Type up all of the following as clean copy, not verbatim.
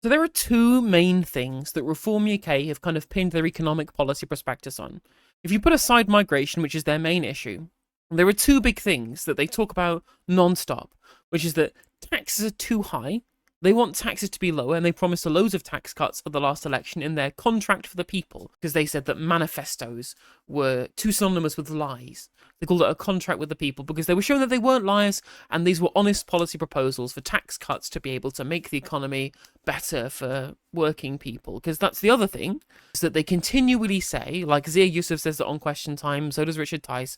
So there are two main things that Reform UK have kind of pinned their economic policy prospectus on. If you put aside migration, which is their main issue, there are two big things that they talk about non-stop, which is that taxes are too high. They want taxes to be lower, and they promised loads of tax cuts at the last election in their contract for the people, because they said that manifestos were too synonymous with lies. They called it a contract with the people because they were showing that they weren't liars, and these were honest policy proposals for tax cuts to be able to make the economy better for working people. Because that's the other thing, is that they continually say, like Zia Yusuf says that on Question Time, so does Richard Tice,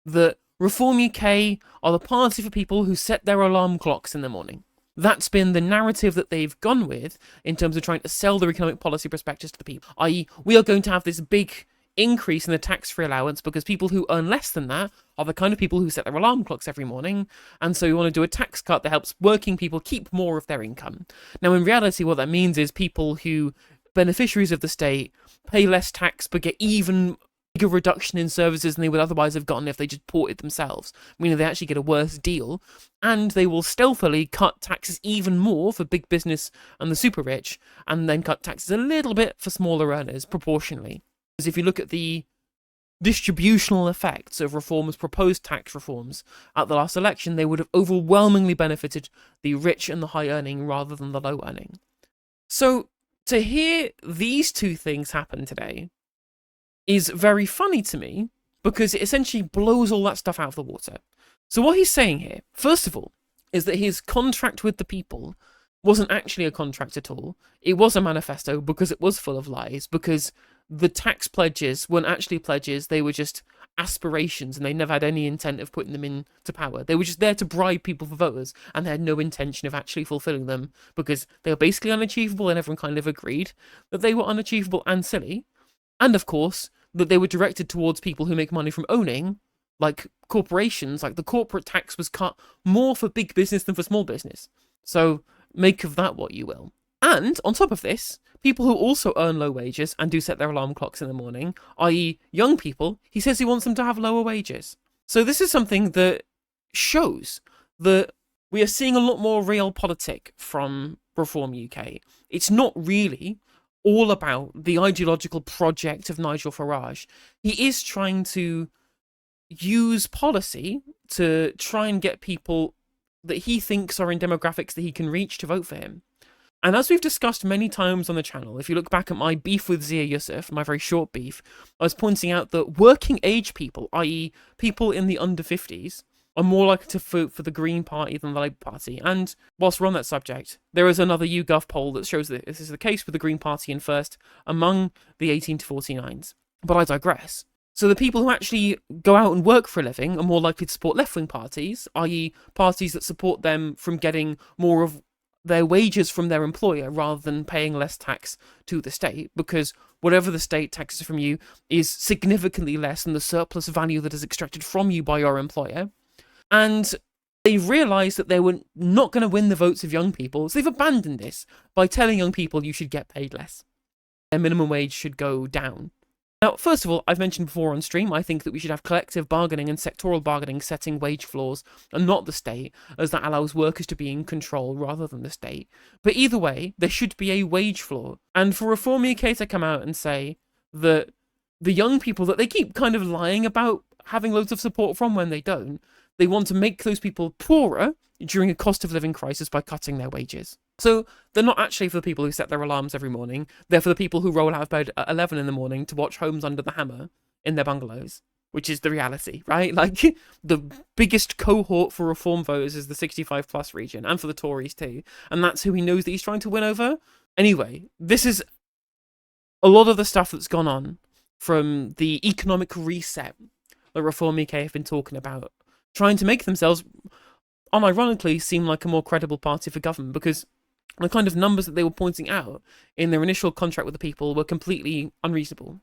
that Reform UK are the party for people who set their alarm clocks in the morning. That's been the narrative that they've gone with in terms of trying to sell their economic policy prospectus to the people, i.e. we are going to have this big increase in the tax-free allowance because people who earn less than that are the kind of people who set their alarm clocks every morning, and so we want to do a tax cut that helps working people keep more of their income. Now, in reality, what that means is people who, beneficiaries of the state, pay less tax but get even bigger reduction in services than they would otherwise have gotten if they just bought it themselves, meaning they actually get a worse deal, and they will stealthily cut taxes even more for big business and the super rich, and then cut taxes a little bit for smaller earners proportionally. Because if you look at the distributional effects of reforms, proposed tax reforms at the last election, they would have overwhelmingly benefited the rich and the high earning rather than the low earning. So to hear these two things happen today is very funny to me, because it essentially blows all that stuff out of the water. So what he's saying here, first of all, is that his contract with the people wasn't actually a contract at all. It was a manifesto because it was full of lies, because the tax pledges weren't actually pledges, they were just aspirations, and they never had any intent of putting them into power. They were just there to bribe people for voters, and they had no intention of actually fulfilling them, because they were basically unachievable, and everyone kind of agreed that they were unachievable and silly. And of course, that they were directed towards people who make money from owning, like corporations. Like the corporate tax was cut more for big business than for small business. So make of that what you will. And on top of this, people who also earn low wages and do set their alarm clocks in the morning, i.e. young people, he says he wants them to have lower wages. So this is something that shows that we are seeing a lot more realpolitik from Reform UK. It's not really all about the ideological project of Nigel Farage. He is trying to use policy to try and get people that he thinks are in demographics that he can reach to vote for him. And as we've discussed many times on the channel, if you look back at my beef with Zia Yusuf, my very short beef, I was pointing out that working age people, i.e. people in the under 50s, are more likely to vote for the Green Party than the Labour Party. And whilst we're on that subject, there is another YouGov poll that shows that this is the case with the Green Party in first among the 18 to 49s. But I digress. So the people who actually go out and work for a living are more likely to support left-wing parties, i.e. parties that support them from getting more of their wages from their employer rather than paying less tax to the state, because whatever the state taxes from you is significantly less than the surplus value that is extracted from you by your employer. And they realised that they were not going to win the votes of young people, so they've abandoned this by telling young people you should get paid less. Their minimum wage should go down. Now, first of all, I've mentioned before on stream, I think that we should have collective bargaining and sectoral bargaining setting wage floors, and not the state, as that allows workers to be in control rather than the state. But either way, there should be a wage floor. And for Reform UK to come out and say that the young people that they keep kind of lying about having loads of support from when they don't, they want to make those people poorer during a cost of living crisis by cutting their wages. So they're not actually for the people who set their alarms every morning. They're for the people who roll out of bed at 11 in the morning to watch Homes Under the Hammer in their bungalows, which is the reality, right? Like, the biggest cohort for Reform voters is the 65 plus region, and for the Tories too. And that's who he knows that he's trying to win over. Anyway, this is a lot of the stuff that's gone on from the economic reset that Reform UK have been talking about, trying to make themselves, unironically, seem like a more credible party for government, because the kind of numbers that they were pointing out in their initial contract with the people were completely unreasonable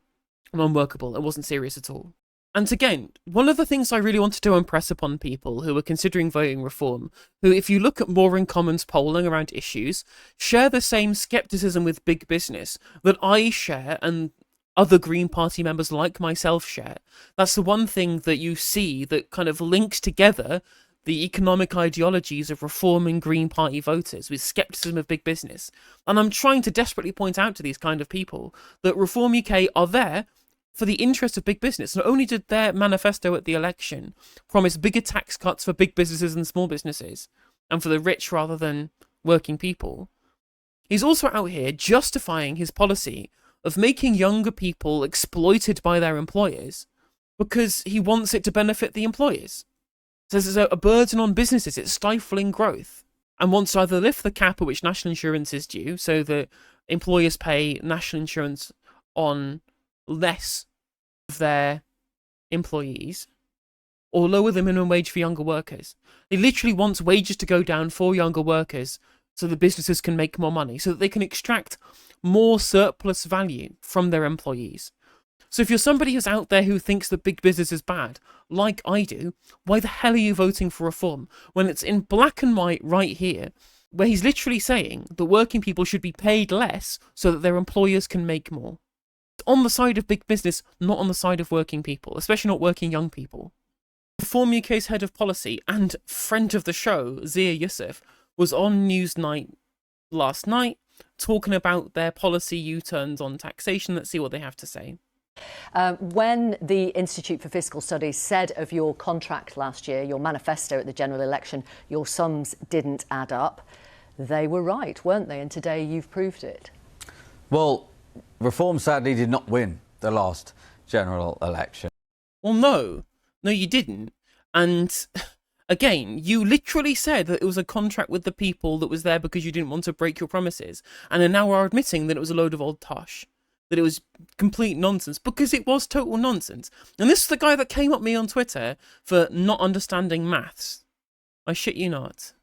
and unworkable. It wasn't serious at all. And again, one of the things I really wanted to impress upon people who are considering voting reform, who, if you look at More in Common's polling around issues, share the same skepticism with big business that I share and other Green Party members like myself share. That's the one thing that you see that kind of links together the economic ideologies of Reform and Green Party voters with scepticism of big business. And I'm trying to desperately point out to these kind of people that Reform UK are there for the interest of big business. Not only did their manifesto at the election promise bigger tax cuts for big businesses and small businesses, and for the rich rather than working people, he's also out here justifying his policy of making younger people exploited by their employers because he wants it to benefit the employers. Says it's a burden on businesses, it's stifling growth, and wants to either lift the cap at which national insurance is due so that employers pay national insurance on less of their employees, or lower the minimum wage for younger workers. He literally wants wages to go down for younger workers so the businesses can make more money, so that they can extract more surplus value from their employees. So if you're somebody who's out there who thinks that big business is bad, like I do, why the hell are you voting for reform when it's in black and white right here, where he's literally saying that working people should be paid less so that their employers can make more? It's on the side of big business, not on the side of working people, especially not working young people. Reform UK's head of policy and friend of the show, Zia Yusuf, was on Newsnight last night talking about their policy U-turns on taxation. Let's see what they have to say. When the Institute for Fiscal Studies said of your contract last year, your manifesto at the general election, your sums didn't add up, they were right, weren't they? And today you've proved it. Well, Reform sadly did not win the last general election. Well, no, you didn't. And again, you literally said that it was a contract with the people that was there because you didn't want to break your promises. And then now are admitting that it was a load of old tosh, that it was complete nonsense, because it was total nonsense. And this is the guy that came at me on Twitter for not understanding maths. I shit you not.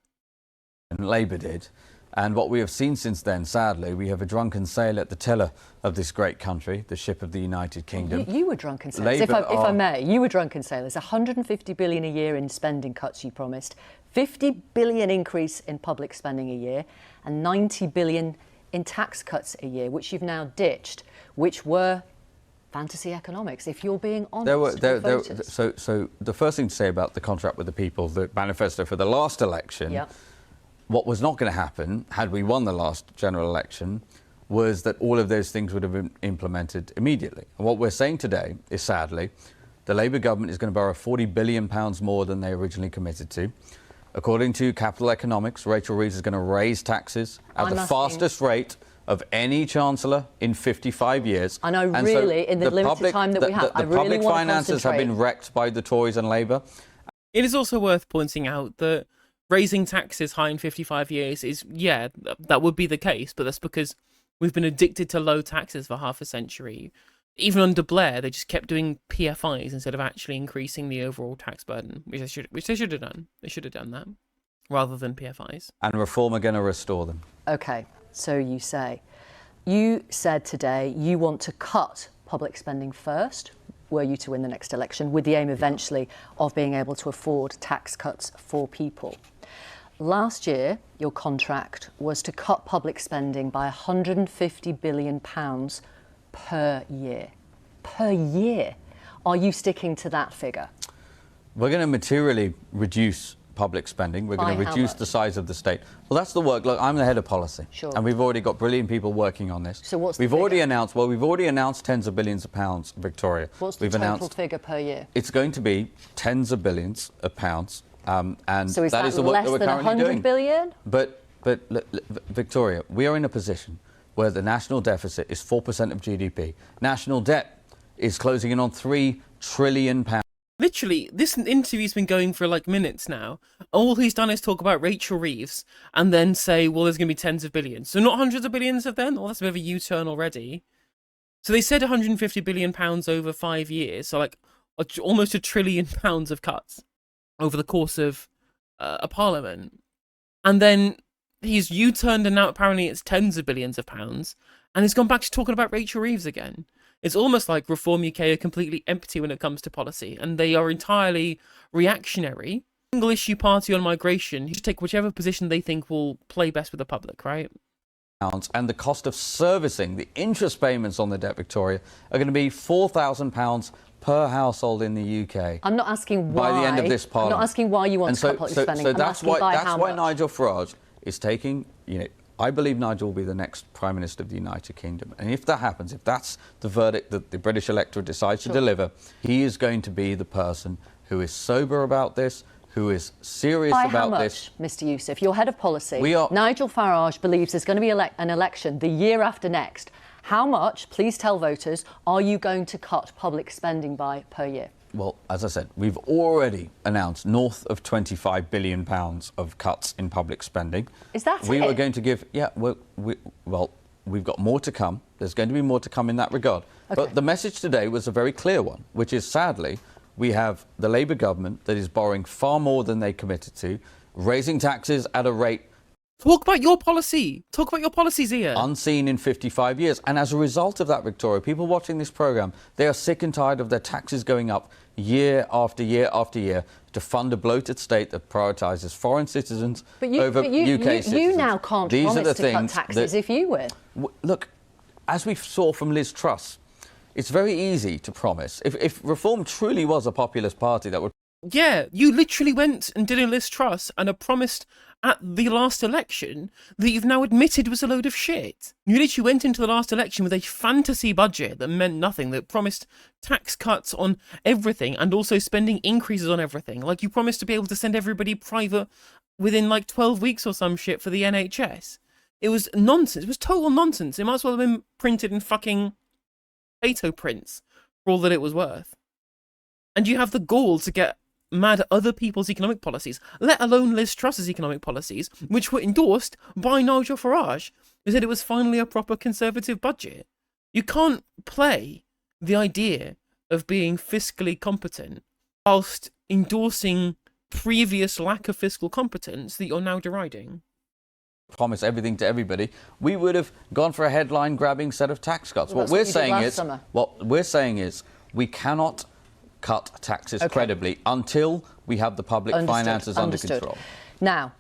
And Labour did. And what we have seen since then, sadly, we have a drunken sailor at the tiller of this great country, the ship of the United Kingdom. You were drunken sailors, if I may. You were drunken sailors. 150 billion a year in spending cuts you promised, 50 billion increase in public spending a year, and 90 billion in tax cuts a year, which you've now ditched, which were fantasy economics, if you're being honest with voters. So the first thing to say about the contract with the people, the manifesto for the last election, Yep. What was not going to happen, had we won the last general election, was that all of those things would have been implemented immediately. And what we're saying today is, sadly, the Labour government is going to borrow £40 billion more than they originally committed to. According to Capital Economics, Rachel Reeves is going to raise taxes at the fastest rate of any chancellor in 55 years. I know, and really, so in the limited time that we have, I really want to concentrate. The public finances have been wrecked by the Tories and Labour. It is also worth pointing out that raising taxes high in 55 years is, yeah, that would be the case, but that's because we've been addicted to low taxes for half a century. Even under Blair, they just kept doing PFIs instead of actually increasing the overall tax burden, which they should have done. They should have done that, rather than PFIs. And Reform are going to restore them. OK, so you say. You said today you want to cut public spending first, were you to win the next election, with the aim eventually of being able to afford tax cuts for people. Last year, your contract was to cut public spending by £150 billion per year. Per year. Are you sticking to that figure? We're going to materially reduce public spending. We're going to reduce the size of the state. Well, that's the work. Look, I'm the head of policy. Sure. And we've already got brilliant people working on this. So what's the we've figure? already announced tens of billions of pounds, Victoria. What's the total figure per year? It's going to be tens of billions of pounds. And so is that is the work that we're currently doing. $100 billion? But Victoria, we are in a position where the national deficit is 4% of GDP. National debt is closing in on £3 trillion. Literally, this interview's been going for like minutes now. All he's done is talk about Rachel Reeves and then say, well, there's going to be tens of billions. So not hundreds of billions of them? Well, that's a bit of a U-turn already. So they said £150 billion over 5 years. So like almost £1 trillion of cuts over the course of a parliament. And then he's U-turned and now apparently it's tens of billions of pounds. And he's gone back to talking about Rachel Reeves again. It's almost like Reform UK are completely empty when it comes to policy, and they are entirely reactionary. Single issue party on migration, you should take whichever position they think will play best with the public, right? and the cost of servicing, the interest payments on the debt, Victoria, are going to be £4,000 per household in the UK. I'm not asking why. By the end of this Parliament. I'm not asking why you want to cut public spending. So I'm that's asking why, by that's how why much. Nigel Farage is taking, I believe Nigel will be the next Prime Minister of the United Kingdom. And if that happens, if that's the verdict that the British electorate decides to deliver, he is going to be the person who is sober about this, who is serious By about how much, this. Mr. Yusuf? You're head of policy. Nigel Farage believes there's going to be an election the year after next. How much, please tell voters, are you going to cut public spending by per year? Well, as I said, we've already announced north of £25 billion of cuts in public spending. Is that we it? were going to give, we've got more to come. There's going to be more to come in that regard. Okay. But the message today was a very clear one, which is sadly, we have the Labour government that is borrowing far more than they committed to, raising taxes at a rate Talk about your policy. Talk about your policies here. unseen in 55 years. And as a result of that, Victoria, people watching this programme, they are sick and tired of their taxes going up year after year after year to fund a bloated state that prioritises foreign citizens over UK citizens. You now can't promise to cut taxes if you win. Look, as we saw from Liz Truss, it's very easy to promise. If Reform truly was a populist party that would... Yeah, you literally went and did a Liz Truss and have promised at the last election that you've now admitted was a load of shit. You literally went into the last election with a fantasy budget that meant nothing, that promised tax cuts on everything and also spending increases on everything. Like, you promised to be able to send everybody private within like 12 weeks or some shit for the NHS. It was nonsense. It was total nonsense. It might as well have been printed in fucking potato prints for all that it was worth. And you have the gall to get mad at other people's economic policies, let alone Liz Truss's economic policies, which were endorsed by Nigel Farage, who said it was finally a proper Conservative budget. You can't play the idea of being fiscally competent whilst endorsing previous lack of fiscal competence that you're now deriding. Promise everything to everybody, we would have gone for a headline-grabbing set of tax cuts. Well, what we're saying is we cannot cut taxes credibly until we have the public finances under control. Now,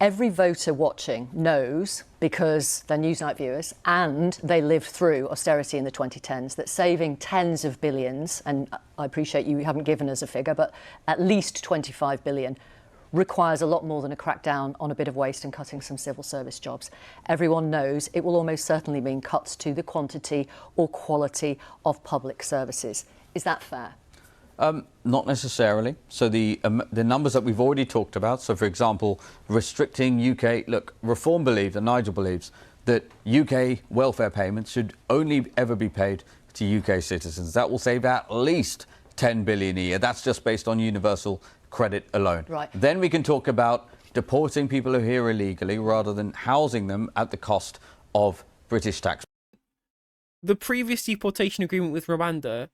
every voter watching knows, because they're Newsnight viewers and they lived through austerity in the 2010s, that saving tens of billions, and I appreciate you haven't given us a figure, but at least 25 billion, requires a lot more than a crackdown on a bit of waste and cutting some civil service jobs. Everyone knows it will almost certainly mean cuts to the quantity or quality of public services. Is that fair? Not necessarily. So the numbers that we've already talked about, so for example, restricting UK, look, Reform believes, and Nigel believes, that UK welfare payments should only ever be paid to UK citizens. That will save at least 10 billion a year. That's just based on universal credit alone. Right. Then we can talk about deporting people who are here illegally rather than housing them at the cost of British tax. The previous deportation agreement with Rwanda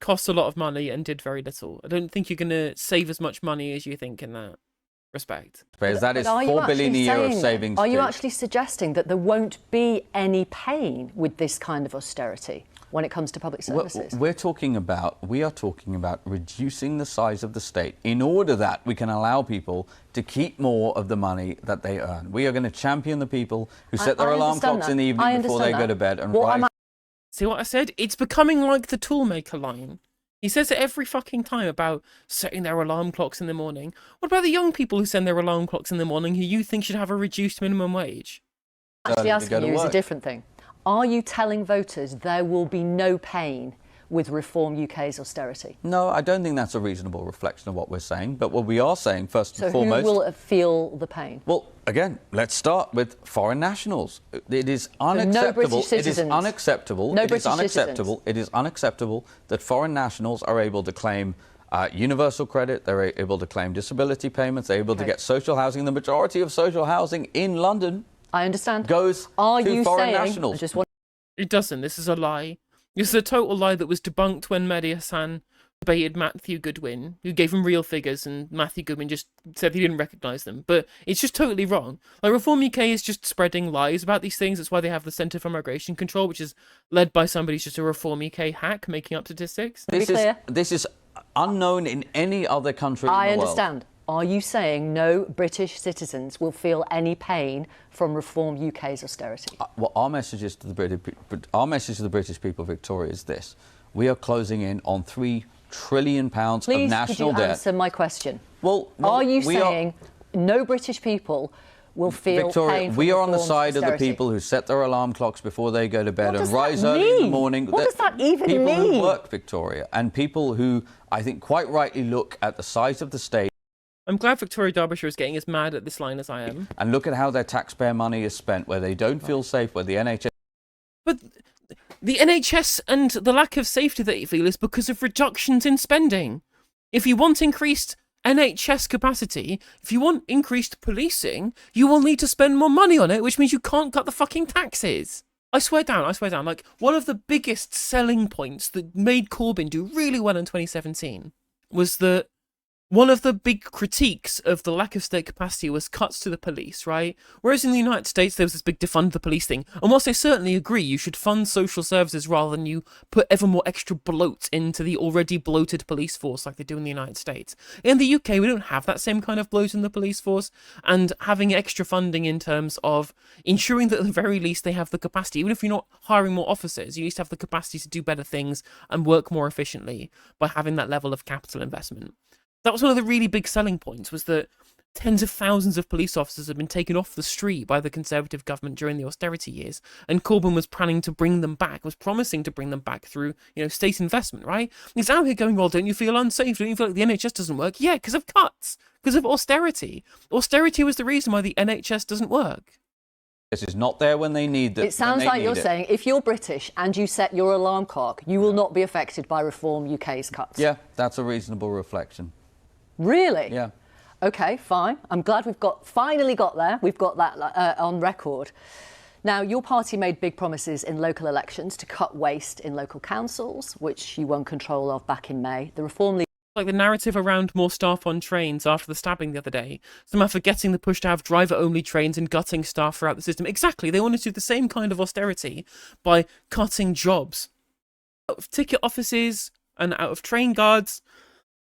cost a lot of money and did very little. I don't think you're going to save as much money as you think in that respect. Because that is 4 billion a year of savings. Are you actually suggesting that there won't be any pain with this kind of austerity when it comes to public services? We are talking about reducing the size of the state in order that we can allow people to keep more of the money that they earn. We are going to champion the people who set their alarm clocks in the evening before they go to bed and rise. See what I said? It's becoming like the toolmaker line. He says it every fucking time about setting their alarm clocks in the morning. What about the young people who send their alarm clocks in the morning who you think should have a reduced minimum wage? Actually asking you is a different thing. Are you telling voters there will be no pain with Reform UK's austerity? No, I don't think that's a reasonable reflection of what we're saying. But what we are saying, first and foremost... So who will feel the pain? Well, again, let's start with foreign nationals. It is unacceptable. No British citizens. It is unacceptable. No it British is unacceptable. citizens. It is unacceptable that foreign nationals are able to claim universal credit, they're able to claim disability payments, they're able to get social housing. The majority of social housing in London, I understand, goes to foreign nationals. It doesn't. This is a lie. This is a total lie that was debunked when Mehdi Hassan debated Matthew Goodwin, who gave him real figures, and Matthew Goodwin just said he didn't recognise them. But it's just totally wrong. Like, Reform UK is just spreading lies about these things. That's why they have the Centre for Migration Control, which is led by somebody who's just a Reform UK hack making up statistics. This is unknown in any other country in the world. I understand. Are you saying no British citizens will feel any pain from Reform UK's austerity? Well, our message to the British people, Victoria, is this: we are closing in on £3 trillion of national debt. Please, could you answer my question? Well, are you saying no British people will feel Victoria, pain from we are on the Reform's side of the austerity? people who set their alarm clocks before they go to bed What and does rise that early in the mean? morning. What does that even people mean? Who work, Victoria, and people who I think quite rightly look at the size of the state. I'm glad Victoria Derbyshire is getting as mad at this line as I am. And look at how their taxpayer money is spent, where they don't feel safe, where the NHS... But the NHS and the lack of safety that you feel is because of reductions in spending. If you want increased NHS capacity, if you want increased policing, you will need to spend more money on it, which means you can't cut the fucking taxes. I swear down, like, one of the biggest selling points that made Corbyn do really well in 2017 was that one of the big critiques of the lack of state capacity was cuts to the police, right? Whereas in the United States, there was this big defund the police thing. And whilst I certainly agree you should fund social services rather than you put ever more extra bloat into the already bloated police force like they do in the United States. In the UK, we don't have that same kind of bloat in the police force, and having extra funding in terms of ensuring that at the very least they have the capacity, even if you're not hiring more officers, you need to have the capacity to do better things and work more efficiently by having that level of capital investment. That was one of the really big selling points, was that tens of thousands of police officers had been taken off the street by the Conservative government during the austerity years, and Corbyn was planning to bring them back, was promising to bring them back through, state investment, right? He's out here going, well, don't you feel unsafe? Don't you feel like the NHS doesn't work? Yeah, because of cuts, because of austerity. Austerity was the reason why the NHS doesn't work. This is not there when they need it. It sounds like you're saying if you're British and you set your alarm clock, you will not be affected by Reform UK's cuts. Yeah, that's a reasonable reflection. Really? Yeah. Okay, fine. I'm glad we've finally got there. We've got that on record. Now, your party made big promises in local elections to cut waste in local councils, which you won control of back in May. The Reform League... Like the narrative around more staff on trains after the stabbing the other day. Somehow forgetting the push to have driver-only trains and gutting staff throughout the system. Exactly, they wanted to do the same kind of austerity by cutting jobs. Out of ticket offices and out of train guards.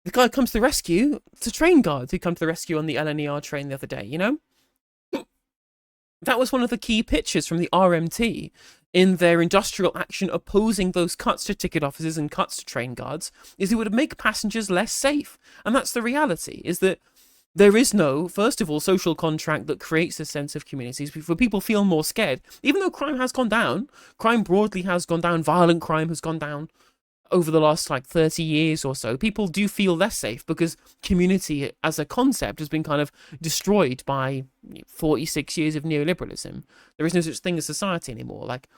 The guy comes to the rescue. It's a train guard who come to the rescue on the LNER train the other day, That was one of the key pitches from the RMT in their industrial action opposing those cuts to ticket officers and cuts to train guards, is it would make passengers less safe. And that's the reality, is that there is no, first of all, social contract that creates a sense of communities where people feel more scared. Even though crime has gone down, crime broadly has gone down, violent crime has gone down, over the last 30 years or so, people do feel less safe because community as a concept has been kind of destroyed by 46 years of neoliberalism. There is no such thing as society anymore. Like,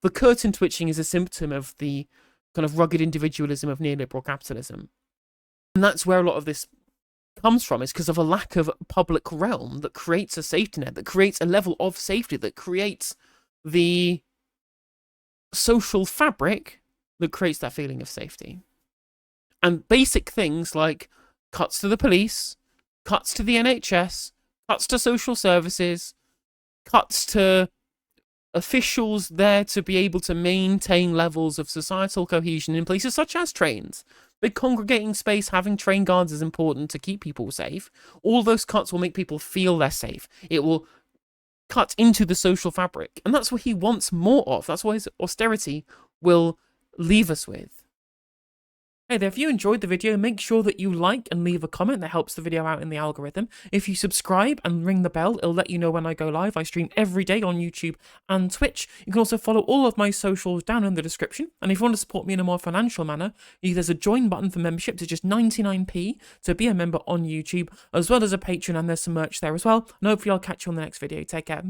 the curtain twitching is a symptom of the kind of rugged individualism of neoliberal capitalism. And that's where a lot of this comes from, is because of a lack of public realm that creates a safety net, that creates a level of safety, that creates the social fabric that creates that feeling of safety. And basic things like cuts to the police, cuts to the NHS, cuts to social services, cuts to officials there to be able to maintain levels of societal cohesion in places such as trains. Big congregating space, having train guards is important to keep people safe. All those cuts will make people feel less safe. It will cut into the social fabric. And that's what he wants more of. That's what his austerity will leave us with. Hey there, if you enjoyed the video, make sure that you like and leave a comment. That helps the video out in the algorithm. If you subscribe and ring the bell, it'll let you know when I go live. I stream every day on YouTube and Twitch. You can also follow all of my socials down in the description. And if you want to support me in a more financial manner, there's a join button for membership. It's just 99p to be a member on YouTube, as well as a Patreon, and there's some merch there as well. And hopefully I'll catch you on the next video. Take care.